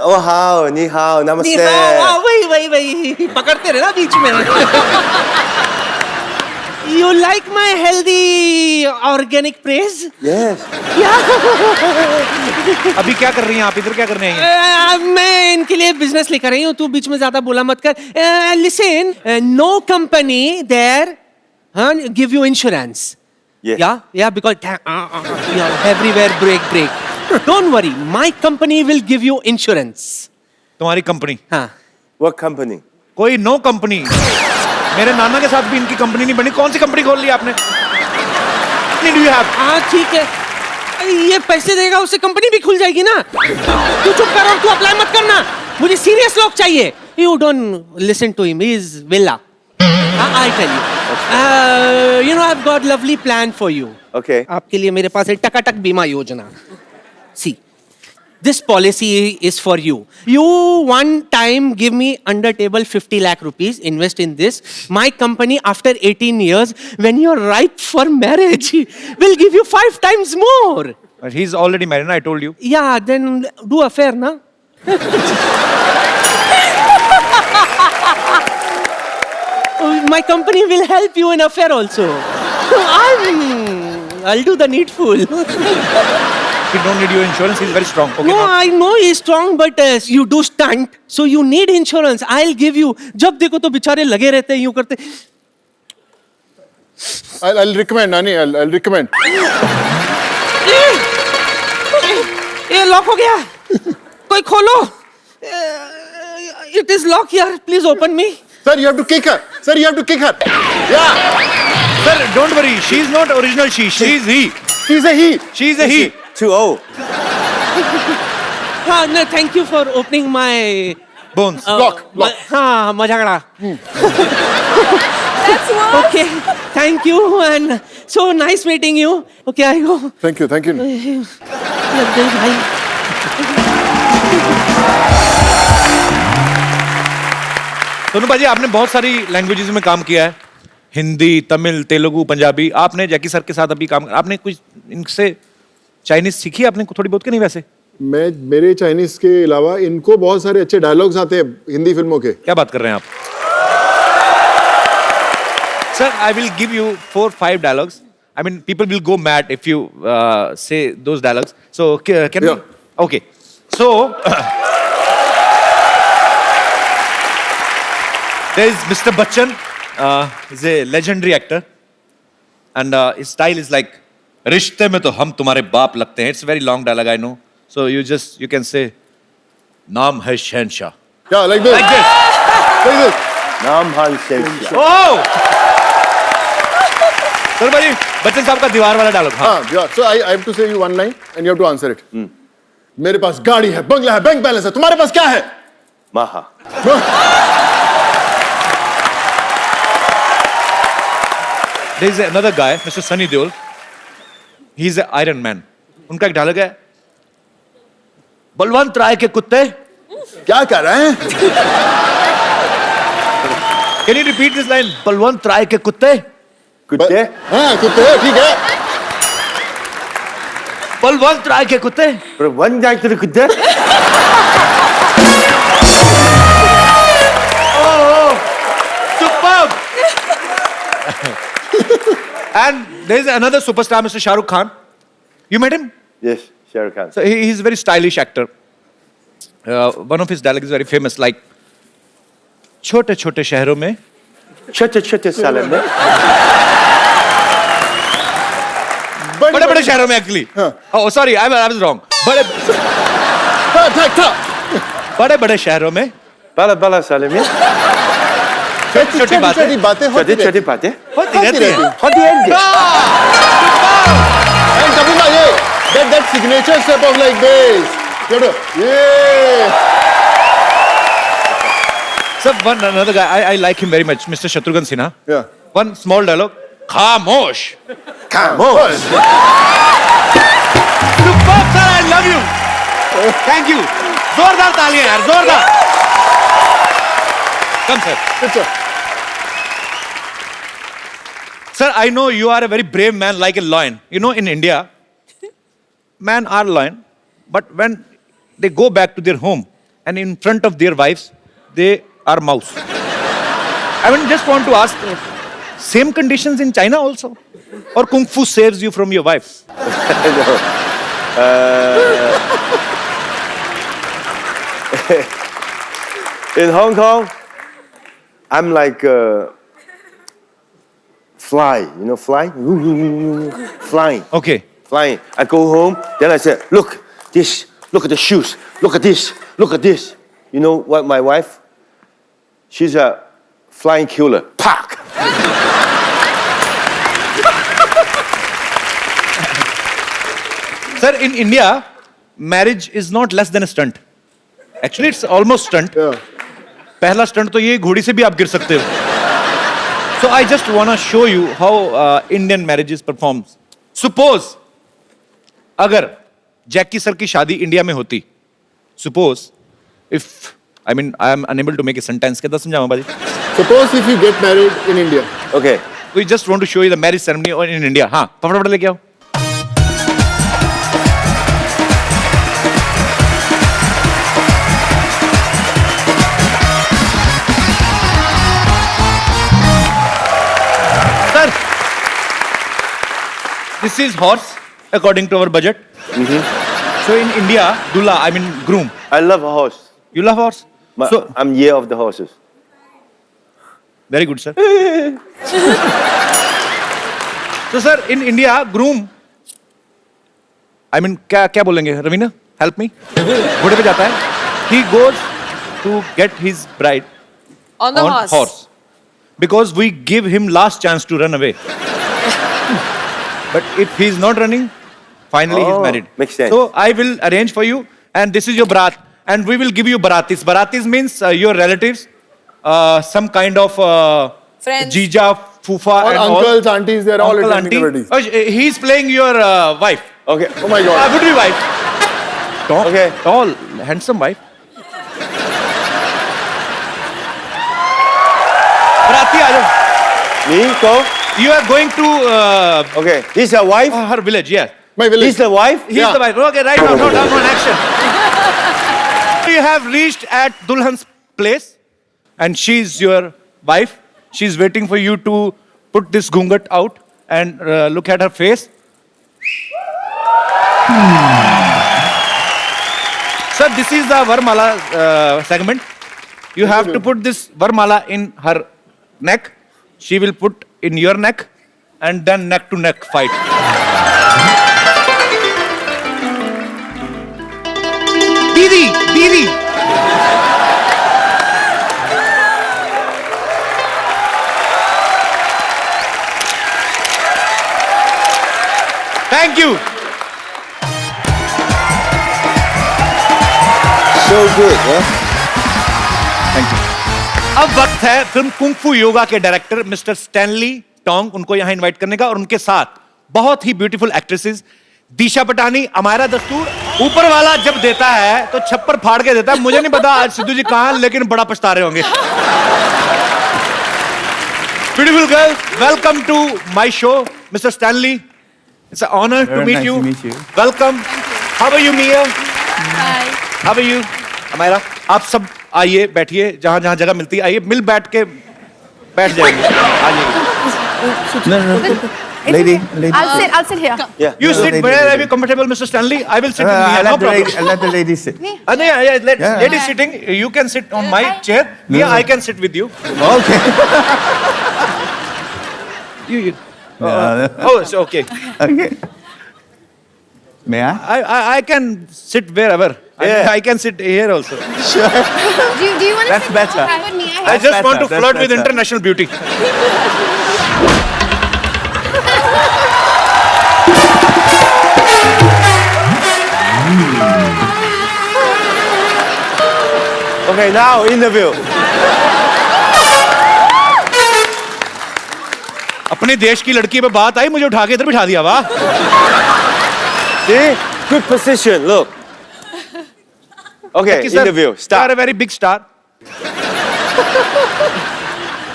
Oh, hao, ni hao, namaste. Ni hao, वही पकड़ते रहे ना बीच में. You like my healthy organic praise? Yes. Yeah. अभी क्या कर रही हैं आप? इधर क्या करने आई हैं? मैं इनके लिए बिजनेस लेकर आई हूँ. तू बीच में ज्यादा बोला मत कर. Listen, no company there give you insurance. Yes. Yeah, because everywhere break. Don't worry, my company will give you insurance. तुम्हारी कंपनी? हाँ. What company? कोई नो कंपनी। मेरे नाना के साथ भी इनकी कंपनी नहीं बनी। कौन सी कंपनी खोल ली आपने? कितनी do you have? हाँ ठीक है, ये पैसे देगा उससे कंपनी भी खुल जाएगी ना। तू चुप कर और तू अप्लाई मत करना, मुझे सीरियस लोग चाहिए। You don't listen to him, he is villa. I tell you. You know, I've got lovely plan for you. Okay. आपके लिए मेरे पास है टकाटक बीमा योजना। See, this policy is for you. You one time give me under table 50 lakh rupees, invest in this. My company after 18 years, when you're ripe for marriage, will give you 5 times more. He's already married, I told you. Yeah, then do affair, na? My company will help you in affair also. I'll do the needful. He don't need your insurance, he's very strong. Okay, No, now. I know he's strong, but you do stunt, so you need insurance. I'll give you. जब देखो तो बेचारे लगे रहते हैं यूं करते। I'll recommend, Nani. I'll recommend. ये लॉक हो गया, कोई खोलो। It is locked here. Please open me. Sir, you have to kick her. Sir, you have to kick her. Yeah. Sir, don't worry, she's not original she, she's he. He's a he. She's a he. Too old. हाँ, no, thank you for opening my Bones. Lock. हाँ, मजाकड़ा। That's what. Okay, thank you and so nice meeting you. Okay, I go. Thank you. Thank you. लग गई भाई। सोनू बाजी, आपने बहुत सारी languages में काम किया है, हिंदी, तमिल, तेलुगु, पंजाबी। आपने जैकी सर के साथ अभी काम, आपने कुछ इनसे चाइनीज सीखी आपने थोड़ी बहुत, के नहीं वैसे? मेरे चाइनीज के अलावा इनको बहुत सारे अच्छे डायलॉग्स आते हैं हिंदी फिल्मों के। क्या बात कर रहे हैं आप? Sir, I will give you 4-5 dialogues. I mean, people will go mad if you say those dialogues. So, can we? Yeah. Okay. So, there is Mr. Bachchan. He's a legendary actor. And his style is like, रिश्ते में तो हम तुम्हारे बाप लगते हैं. It's a very long dialogue, I know. So, you can say, नाम है शहनशाह. Yeah, like this. Like this. Like this. Nam Han Shensha. Oh! Sir भाई, बच्चन साहब का दीवार वाला डायलॉग। हाँ. Yeah. So I have to say you one line and you have to answer it. मेरे पास गाड़ी है, बंगला है, बैंक बैलेंस है, तुम्हारे पास क्या है? Maha. There is another guy, Mr. Sunny Deol. He's an Iron Man. उनका एक डायलॉग है, बलवंत राय के कुत्ते। क्या कर रहे हैं? Can you repeat this line? Balwant राय के कुत्ते। कुत्ते? हाँ, कुत्ते, ठीक है। बलवंत राय के कुत्ते। पर वन जाए तेरे कुत्ते? Superb. And there is another superstar, Mr. Shah Rukh Khan. You met him? Yes, Shah Rukh Khan. So he's a very stylish actor. One of his dialogues is very famous, like, छोटे छोटे शहरों में छोटे छोटे साले में बड़े बड़े शहरों में actually. Oh sorry, I was wrong. बड़े बड़े शहरों में बाला बाला साले में छोटी छोटी बातें बातें छोटी छोटी बातें होती रहती हैं। होती है And Kabula, yeah, that signature step of like this. You know, yeah. Sir, another guy, I like him very much, Mr. Shatrughan Sinha. Yeah. One small dialogue, खामोश. खामोश Superb, sir, I love you. Thank you. जोरदार तालियां यार, जोरदार. Come, sir. Good, sir. Sir, I know you are a very brave man, like a lion. You know, in India, men are lion, but when they go back to their home and in front of their wives, they are mouse. I mean, just want to ask, same conditions in China also? Or Kung Fu saves you from your wife? In Hong Kong, I'm like fly, you know, fly? Flying. Okay. Flying. I go home, then I say, look, this, look at the shoes, look at this, look at this. You know what my wife? She's a flying killer. Pack. Sir, in India, marriage is not less than a stunt. Actually, it's almost stunt. Yeah. पहला stunt तो ये घोड़ी से भी आप गिर सकते हो. So I just wanna show you how Indian marriages performs. Suppose अगर जैकी सर की शादी इंडिया में होती, suppose if I mean I am unable to make a sentence, कैसे समझाऊँ बाजी? Suppose if you get married in India. Okay. We just want to show you the marriage ceremony in India. हाँ, फटाफट लेके आओ. Sir, this is horse according to our budget. So in India, Dula, I mean groom. I love a horse. You love horse? But So I'm year of the horses. very good, sir. So sir, in India, groom. I mean, क्या बोलेंगे? Raveena, help me. घोड़े पे जाता है. He goes to get his bride On the on horse. horse. Because we give him last chance to run away. But if he's not running, finally he's Oh, married. makes sense. So I will arrange for you, and this is your barat, and we will give you baratis. Baratis means your relatives, some kind of Friends. jija, fufa, All and uncles, aunties, they're all Uncle, attending auntie. already. Oh, he's playing your wife. Okay. Oh my God. Would be wife. Tall, Okay. tall, handsome wife. Barati, aa jao. Me go. You are going to Okay. This is a wife. her village, yes. My village. This is the wife. He's Yeah. the wife. Okay, right now, no, down on action. You have reached at Dulhan's place, and she's your wife. She's waiting for you to put this gungat out and look at her face. Sir, this is the Varmala segment. You have to put this Varmala in her neck. She will put in your neck, and then neck to neck fight. Didi, Didi. Thank you. So good, huh? Thank you. अब वक्त है film kung फू योगा के director mister Stanley Tong उनको यहाँ invite करने का और उनके साथ बहुत ही ब्यूटीफुल एक्ट्रेसेस दिशा पटानी, अमायरा दस्तूर. ऊपर वाला जब देता है तो छप्पर फाड़ के देता है. मुझे नहीं पता आज सिद्धू जी कहाँ हैं, लेकिन बड़ा पछता रहे होंगे. Beautiful girls, welcome to my show, Mr. Stanley. It's an honor to meet you. Welcome. How are you, Mia? Hi. How are you? Amayra, आप सब आइए, बैठिए, जहाँ जहाँ जगह मिलती है आइए, मिल बैठ के बैठ जाएंगे. आ जाइए. I'll sit here. Yeah. You sit where are you comfortable, Mr. Stanley? I will sit with Mia. No problem. Let the lady sit. Lady sitting. You can sit on my chair. Mia, I can sit with you. Okay. You. No. Oh, it's okay. Okay. May I? I can sit wherever. Yeah. I can sit here also. Sure. Do you want to That's sit better. alongside with me? I just want to better, flirt that's with better. international beauty. Okay, now interview. अपने देश की लड़की पे बात आई, मुझे उठा के इधर बिठा दिया. वाह. See? Good position. Look. Okay, Sir, interview. You are Start. a very big star.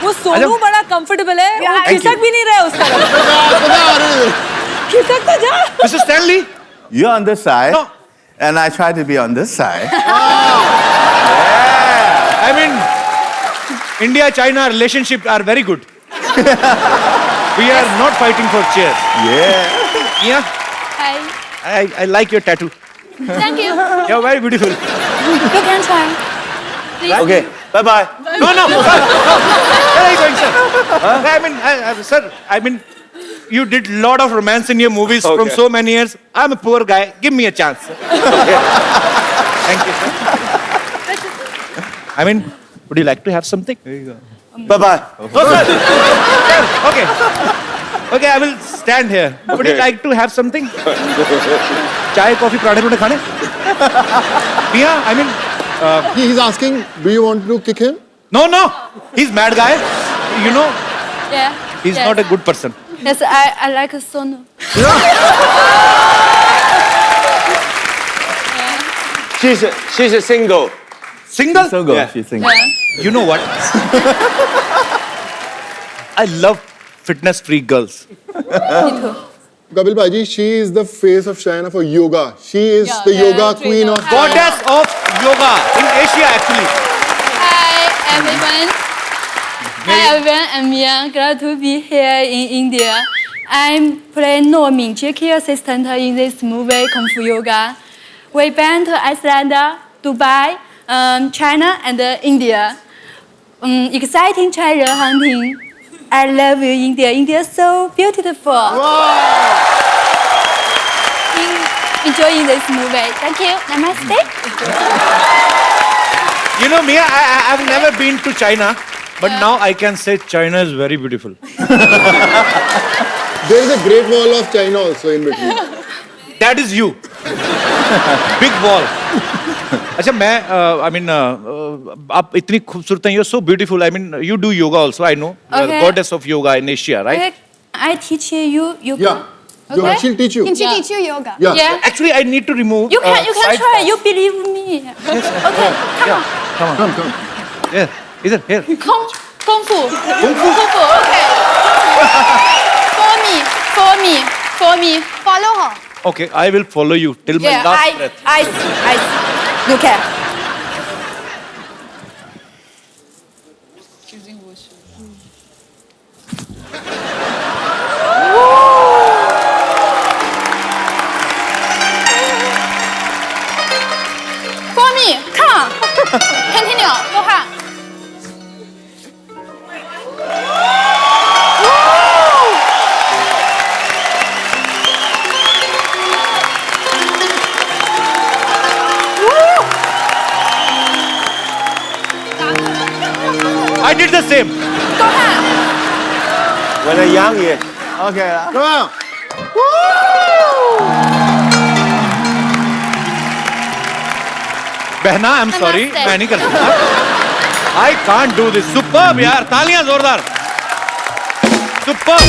वो सोनू बड़ा कंफर्टेबल है, वो खिसक भी नहीं रहा है उस तरफ. खिसक तो जा. Mr. Stanley. You're on this side, No. and I try to be on this side. I mean, India-China relationship are very good. We are not fighting for chair. Yeah. Yeah, Hi. I like your tattoo. Thank you. You're very beautiful. You can try. Please. Okay, bye bye. No, sir. No. Where are you going, sir? I mean, sir, I mean, you did lot of romance in your movies from Okay. so many years. I'm a poor guy. Give me a chance. Thank you, sir. I mean, Would you like to have something? Bye bye. Oh, sir. Sir, okay. Okay, I will stand here. Would you like to have something? चाय coffee पराठे रोटे खाने? Mia, I mean, He's asking, do you want to kick him? no, no. He's mad guy. You know, Yeah. he's yes. not a good person. Yes, I like Sonu. She's a single. Single? So good. Yeah. She's single. Yeah. You know what? I love fitness freak girls. Me too. Kapil Bhaji, she is the face of China for yoga. She is Yeah, the yeah, yoga trainer. queen of Goddess of yoga in Asia, actually. Hi everyone. Hi everyone. I'm Mia. Glad to be here in India. I'm playing No Ming, key assistant in this movie Kung Fu Yoga. We been to Iceland, Dubai, China, and India. Exciting treasure hunting. I love you, India. India is so beautiful. Enjoying this movie. Thank you. Namaste. You know, Mia, I've never been to China, but now I can say China is very beautiful. There is a Great Wall of China also in between. That is you. Big wall. अच्छा मैं I mean आप इतनी खूबसूरत हैं, you're so beautiful. I mean you do yoga also. I know. You are the Okay. goddess of yoga in Asia, right? Okay, I teach you yoga. Yeah. Okay. She'll teach you. Can she teach you yoga? Yeah. Yeah. Actually, I need to remove. You can side try. fat. You believe me. Okay, come on. Come, come. Yeah, either here. Kung fu. Kung fu. Okay. For me. Follow her. Okay, I will follow you till my Yeah, last breath. I. You can. For me, come on. Continue. Go on. I did the same. Go on. When I'm young, yes. Okay. Come on. बहना, I'm sorry, Namaste. मैं नहीं कर सकता. I can't do this. Superb यार, तालियां जोरदार. Superb.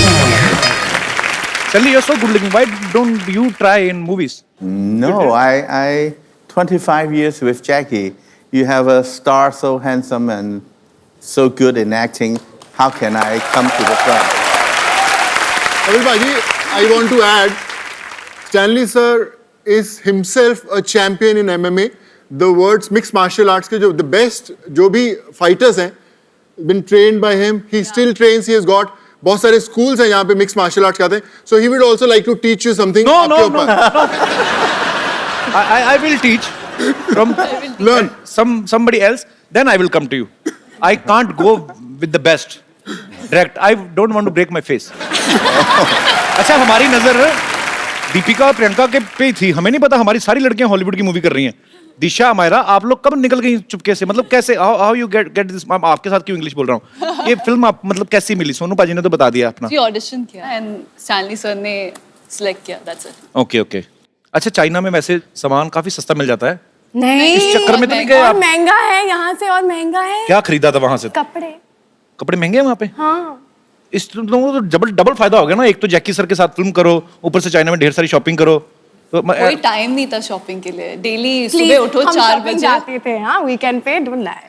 Stanley, you're so good looking. Why don't you try in movies? No, I 25 years with Jackie. You have a star so handsome and so good in acting. How can I come to the front? Kapil Bhaji, I want to add, Stanley sir is himself a champion in MMA. The words mixed martial arts के जो the best जो भी fighters हैं, been trained by him. He still trains. He has got बहुत सारे schools हैं यहाँ पे mixed martial arts खाते हैं. So he would also like to teach you something. No, आपके no, no, ऊपर. I will teach from Learn. somebody else. Then I will come to you. I can't go with the best. Direct. I don't want to break my face. अच्छा हमारी नजर दीपिका और प्रियंका के पे ही थी. हमें नहीं पता हमारी सारी लड़कियां हॉलीवुड की मूवी कर रही हैं. दिशा, मायरा, आप लोग कब निकल गई चुपके से? मतलब कैसे? How you get this? आपके साथ क्यों इंग्लिश बोल रहा हूँ? ये फिल्म आप मतलब कैसी मिली? सोनू पाजी ने तो बता दिया अपना. जी ऑडिशन किया एंड स्टैनली सर ने सिलेक्ट किया, दैट्स इट. Okay okay. अच्छा चाइना में वैसे सामान काफी सस्ता मिल जाता है. नहीं, इस चक्कर में तो नहीं गए और आप? महंगा है यहाँ से, और महंगा है. क्या खरीदा था वहां से? कपड़े. कपड़े महंगे हैं वहाँ पे? हाँ. इस तुम लोगों को तो डबल फायदा हो गया ना. एक तो जैकी सर के साथ फिल्म करो, ऊपर से चाइना में ढेर सारी शॉपिंग करो. तो कोई टाइम नहीं था शॉपिंग के लिए. डेली Please, सुबह उठो हम 4 shopping बजे. जाते थे. हाँ, weekend पे, don't lie.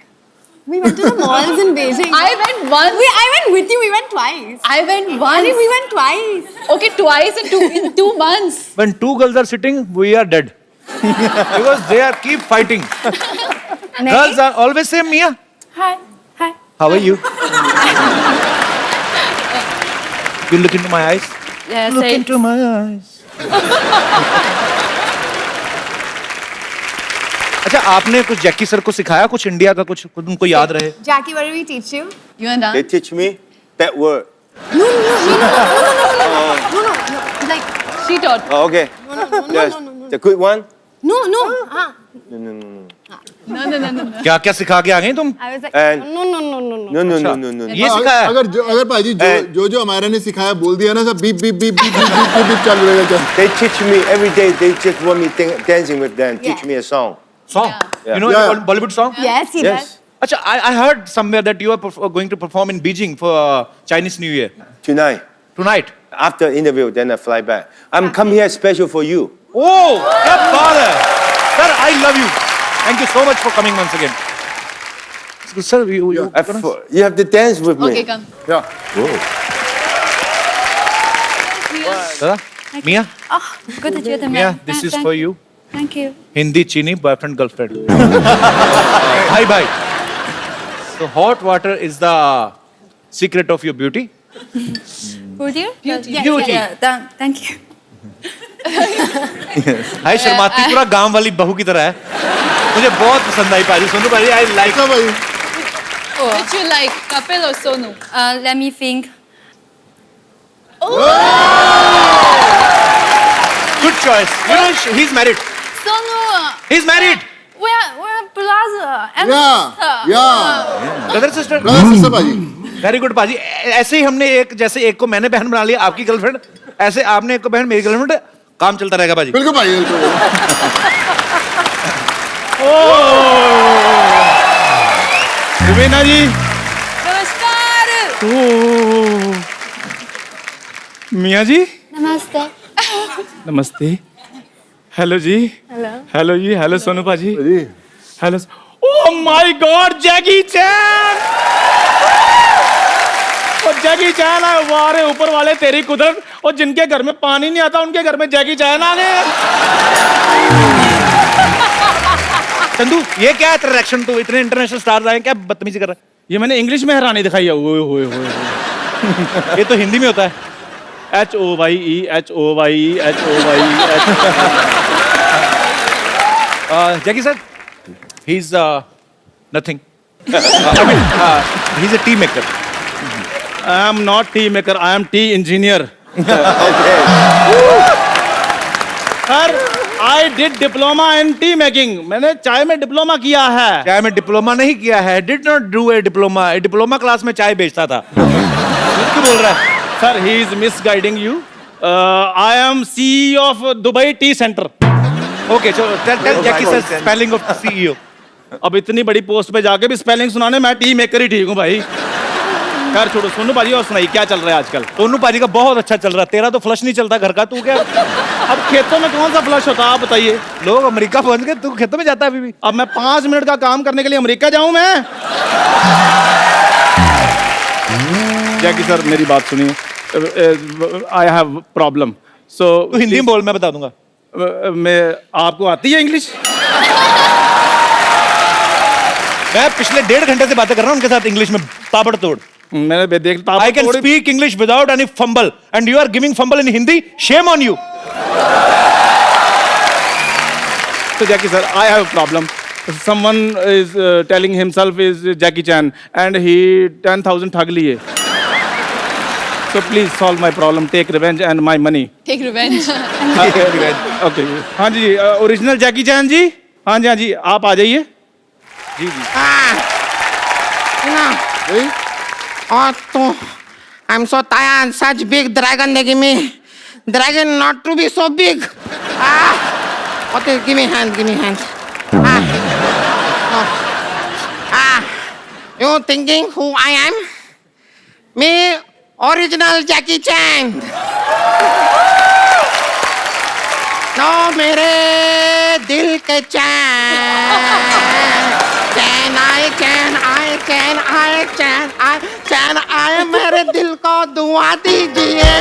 We went to the malls in Beijing. I went once. I went with you. We went twice. I went once. We went twice. Okay, twice in 2 months. when two girls are sitting, we are dead. Because they are keep fighting. Girls are always same. Mia, Hi. Hi. how are you? You look into my eyes. Yeah, Look say into my eyes. अच्छा आपने कुछ Jackie sir को सिखाया कुछ India का कुछ उनको याद रहे? Jackie, what did we teach you? You and They I. teach me that word. No. Like She taught. Oh, okay. no. The good one? No. No. No, no, no, no, no. क्या क्या सिखा के आ गई तुम? I was like, And- no, no, no, no, no. No, no, no, no, no. ये सिखाया? अगर भाई जो हमारा ने सिखाया बोल दिया ना सब beep beep beep beep beep beep beep चालू रहेगा। They teach me every day. They just want me dancing with them. Teach me a song. Song? Yeah. You know Yeah. Bollywood song? Yes, he Yes. does. अच्छा, I heard somewhere that you are going to perform in Beijing for Chinese New Year Tonight, tonight. after interview, then I fly back. I'm come here special for you. Oh, क्या बात है, sir! I love you. Thank you so much for coming once again. Sir, you You have to dance with me. Okay, come. दादा, Mia, Oh, good that you're the Mia, man. this is for you. Thank you. Hindi chini boyfriend girlfriend. Bye bye. So hot water is the secret of your beauty. Would you? Beauty. Yes, Beauty. Thank you. हाय शर्माती पूरा गांव वाली बहू की तरह है. मुझे बहुत पसंद आई पाजी. सोनू पाजी, I like. अच्छा भाई Which you like, Kapil or Sonu? Let me think. Good choice. You know he's married. Sonu. He's married. We're brother and या Brother sister. ब्रदर सिस्टर भाई वेरी गुड पाजी. ऐसे ही हमने एक जैसे एक को मैंने बहन बना लिया आपकी गर्लफ्रेंड, ऐसे आपने एक को बहन मेरी गर्लफ्रेंड, काम चलता रहेगा पाजी. बिल्कुल भाई बिल्कुल रुबीना जी. नमस्कार। मियाँ जी. Namaste. नमस्ते. हेलो जी. हेलो जी. हेलो सोनू पाजी. जी hello. Oh my God, Jackie Chan. और जैकी चैन है. वाह रे ऊपर वाले तेरी कुदरत. और जिनके घर में पानी नहीं आता उनके घर में जैकी चैन आ गए. चंदू, ये क्या है तेरा रिएक्शन? तो इतने इंटरनेशनल स्टार्स आए, क्या बदतमीजी कर रहा है? ये मैंने इंग्लिश में हैरानी दिखाई है. ओए होए होए. ये तो हिंदी में होता है. HOYE HOYE HOYE. Jackie sir, he's nothing. I mean, he's a tea maker. I am not tea maker. I am tea engineer. Sir, I did diploma in tea making. मैंने चाय में डिप्लोमा किया है. चाय में डिप्लोमा नहीं किया है. Did not do a diploma. Diploma class में चाय बेचता था. क्यों बोल रहा है? Sir, he is misguiding you. I am CEO of Dubai Tea Center. Okay, so tell Jackie sir spelling of CEO. अब इतनी बड़ी पोस्ट पे जाके भी स्पेलिंग सुनाने, मैं टी मेकर ही ठीक हूँ भाई. खैर छोड़ो. सोनू पाजी और सुनाई, क्या चल रहा है आजकल? सोनू पाजी का बहुत अच्छा चल रहा है. तेरा तो फ्लश नहीं चलता घर का. तू क्या अब खेतों में कौन सा फ्लश होता है आप बताइए? लोग अमेरिका पहुंच गए, तू खेतों में जाता है अभी भी. अब मैं 5 मिनट का काम करने के लिए अमेरिका जाऊं मैं? जैकी सर मेरी बात सुनिए. I have problem. So Hindi में बोल, मैं बता दूंगा. मैं आपको आती है इंग्लिश? मैं पिछले 1.5 घंटे से बातें कर रहा हूँ उनके साथ इंग्लिश में ताबड़तोड़. मैंने देख I can speak English without any fumble and you are giving fumble in Hindi. Shame on you. So Jackie sir, I have a problem. Someone is telling himself is Jackie Chan and he 10,000 ठग लिए. So please solve my problem. Take revenge and my money. Take revenge. Okay. हाँ जी, original जैकी चैन जी. हाँ जी, आप आ जाइए. जी. तो I'm so tired. Such big dragon they give me. Dragon not to be so big. Okay, give me hand. You thinking who I am? Me, original Jackie Chan. No, मेरे दिल के चैन. I मेरे दिल को दुआ दीजिए.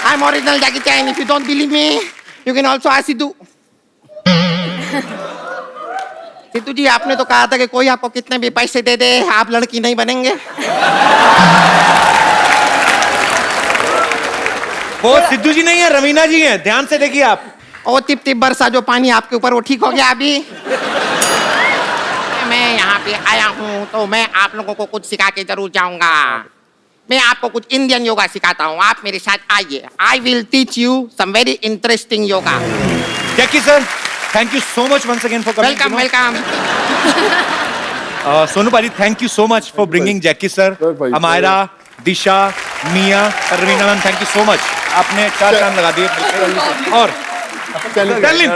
I'm original Jackie Chan. If you don't believe me, you can also ask Sidhu. Sidhu जी, आपने तो कहा था कि कोई आपको कितने भी पैसे दे दे, आप लड़की नहीं बनेंगे. वो सिद्धू जी नहीं है, रवीना जी हैं. ध्यान से देखिए आप. ओ टिप टिप बरसा जो पानी आपके ऊपर, वो ठीक हो गया अभी? मैं यहाँ पे आया हूँ तो मैं आप लोगों को कुछ सिखा के जरूर जाऊंगा. मैं आपको कुछ इंडियन योगा सिखाता हूँ. आप मेरे साथ आइए. I will teach you some very interesting yoga. Jackie sir, thank you so much once again for coming. Welcome welcome. Sonu पाजी, thank you so much for bringing Jackie sir. Amyra, Disha, Mia, Raveena ma'am, thank you so much. आपने 4 चांद लगा दिए. और Stalin.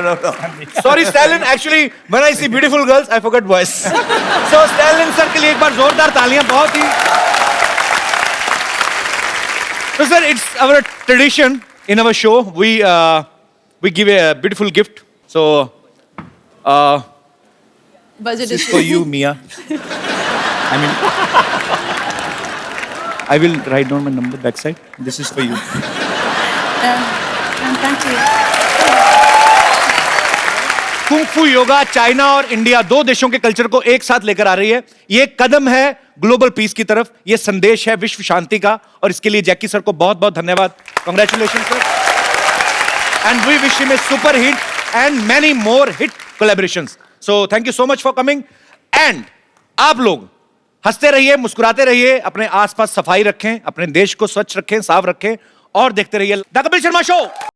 Sorry, Stalin. Actually, when I see beautiful girls, I forget voice. So, Stalin sir के लिए एक बार जोरदार तालियां. बहुत ही. So, sir, it's our tradition in our show. We give a beautiful gift. So, Budget this is for you, Mia. I mean, I will write down my number backside. This is for you. Thank you. Kung fu yoga China और India 2 देशों के culture को एक साथ लेकर आ रही है. ये एक कदम है ग्लोबल पीस की तरफ. ये संदेश है विश्व शांति का और इसके लिए जैकी सर को बहुत बहुत धन्यवाद. Congratulation sir. And we wish him a super hit and many more hit collaborations. So thank you so much for coming. And आप लोग हंसते रहिए, मुस्कुराते रहिए, अपने आसपास सफाई रखें, अपने देश को स्वच्छ रखें, साफ रखें और देखते रहिए द कपिल शर्मा शो.